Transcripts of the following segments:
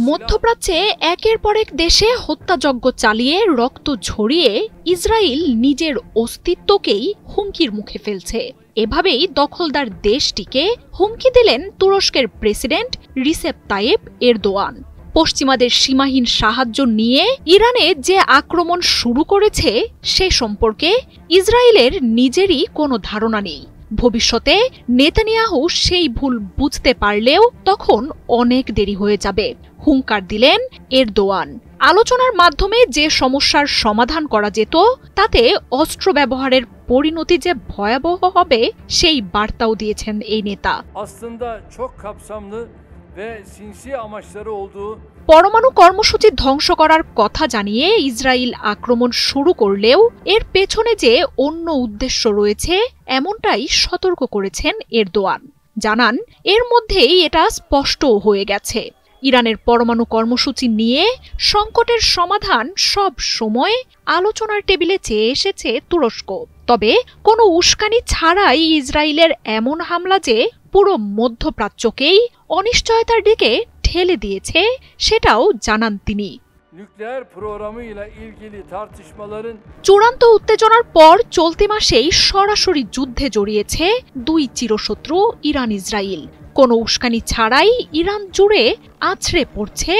মধ্যপ্রাচ্যে একের পর এক দেশে হত্যাযজ্ঞ চালিয়ে রক্ত ঝরিয়ে ইসরায়েল নিজের অস্তিত্বকেই হুমকির মুখে ফেলছে। এভাবেই দখলদার দেশটিকে হুমকি দিলেন তুরস্কের প্রেসিডেন্ট রিসেপ তাইয়েপ এরদোয়ান। পশ্চিমাদের সীমাহীন সাহায্য নিয়ে ইরানে যে আক্রমণ শুরু করেছে সে সম্পর্কে ইসরায়েলের নিজেরই কোনো ধারণা নেই। ভবিষ্যতে নেতানিয়াহু সেই ভুল বুঝতে পারলেও তখন অনেক দেরি হয়ে যাবে, হুঙ্কার দিলেন এরদোয়ান। আলোচনার মাধ্যমে যে সমস্যার সমাধান করা যেত তাতে অস্ত্র ব্যবহারের পরিণতি যে ভয়াবহ হবে সেই বার্তাও দিয়েছেন এই নেতা। পরমাণু কর্মসূচি ধ্বংস করার কথা জানিয়ে ইসরায়েল আক্রমণ শুরু করলেও এর পেছনে যে অন্য উদ্দেশ্য রয়েছে এমনটাই সতর্ক করেছেন এরদোয়ান। জানান, এর মধ্যেই এটা স্পষ্ট হয়ে গেছে, ইরানের পরমাণু কর্মসূচি নিয়ে সংকটের সমাধান সব সময় আলোচনার টেবিলে চেয়ে এসেছে তুরস্ক। তবে কোনো উস্কানি ছাড়াই ইসরায়েলের এমন হামলা যে পুরো মধ্যপ্রাচ্যকেই অনিশ্চয়তার দিকে ঠেলে দিয়েছে সেটাও জানান তিনি। চূড়ান্ত উত্তেজনার পর চলতি মাসেই সরাসরি যুদ্ধে জড়িয়েছে দুই চিরশত্রু ইরান ইসরায়েল। কোনো উস্কানি ছাড়াই ইরান জুড়ে আছড়ে পড়ছে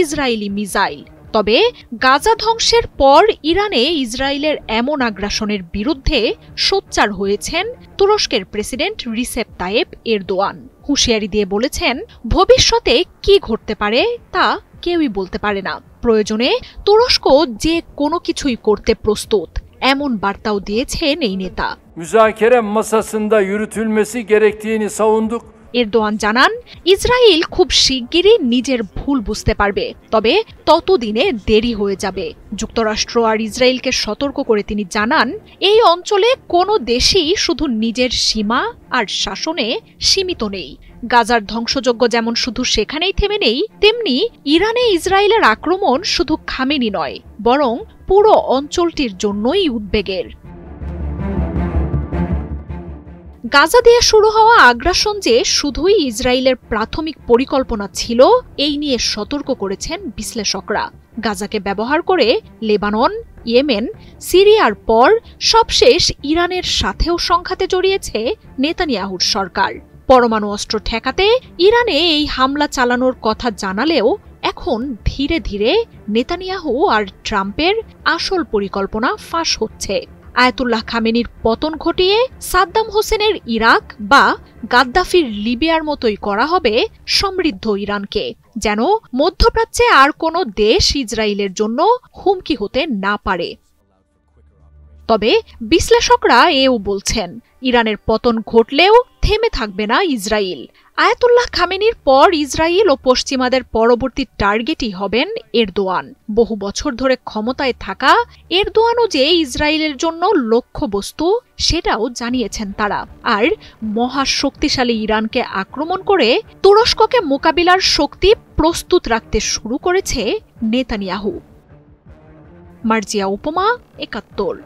ইসরায়েলি মিসাইল। তবে গাজা ধ্বংসের পর ইরানে ইসরায়েলের এমন আগ্রাসনের বিরুদ্ধে সোচ্চার হয়েছেন তুরস্কের প্রেসিডেন্ট রিসেপ তাইয়েপ এরদোয়ান। হুঁশিয়ারি দিয়ে বলেছেন, ভবিষ্যতে কি ঘটতে পারে তা কেউই বলতে পারে না, প্রয়োজনে তুরস্ক যে কোনো কিছুই করতে প্রস্তুত, এমন বার্তাও দিয়েছেন এই নেতা। müzakere masasında yürütülmesi gerektiğini savunduk। Erdogan জানান, ইসরায়েল খুব শিগগিরই নিজের ভুল বুঝতে পারবে, তবে ততদিনে দেরি হয়ে যাবে। যুক্তরাষ্ট্র আর ইসরায়েলকে সতর্ক করে তিনি জানান, এই অঞ্চলে কোনো দেশই শুধু নিজের সীমা আর শাসনে সীমিত নেই। গাজার ধ্বংসযজ্ঞ যেমন শুধু সেখানেই থেমে নেই, তেমনি ইরানে ইসরায়েলের আক্রমণ শুধু খামেনি নয়, বরং পুরো অঞ্চলটির জন্যই উদ্বেগের। গাজা দিয়ে শুরু হওয়া আগ্রাসন যে শুধুই ইসরায়েলের প্রাথমিক পরিকল্পনা ছিল এই নিয়ে সতর্ক করেছেন বিশ্লেষকরা। গাজাকে ব্যবহার করে লেবানন, ইয়েমেন, সিরিয়ার পর সবশেষ ইরানের সাথেও সংঘাতে জড়িয়েছে নেতানিয়াহুর সরকার। পরমাণু অস্ত্র ঠেকাতে ইরানে এই হামলা চালানোর কথা জানালেও এখন ধীরে ধীরে নেতানিয়াহু আর ট্রাম্পের আসল পরিকল্পনা ফাঁস হচ্ছে। আয়াতুল্লাহ খামেনির পতন ঘটিয়ে সাদ্দাম হোসেনের ইরাক বা গাদ্দাফির লিবিয়ার মতোই করা হবে সমৃদ্ধ ইরানকে, যেন মধ্যপ্রাচ্যে আর কোনো দেশ ইসরায়েলের জন্য হুমকি হতে না পারে। তবে বিশ্লেষকরা এও বলছেন, ইরানের পতন ঘটলেও থেমে থাকবে না ইসরায়েল। আয়াতুল্লাহ খামেনির পর ইসরায়েল ও পশ্চিমাদের পরবর্তী টার্গেটই হবেন এরদোয়ান। বহু বছর ধরে ক্ষমতায় থাকা এরদোয়ানও যে ইসরায়েলের জন্য লক্ষ্যবস্তু সেটাও জানিয়েছেন তারা। আর মহাশক্তিশালী ইরানকে আক্রমণ করে তুরস্ককে মোকাবিলার শক্তি প্রস্তুত রাখতে শুরু করেছে নেতানিয়াহু। মার্জিয়া উপমা, ৭১।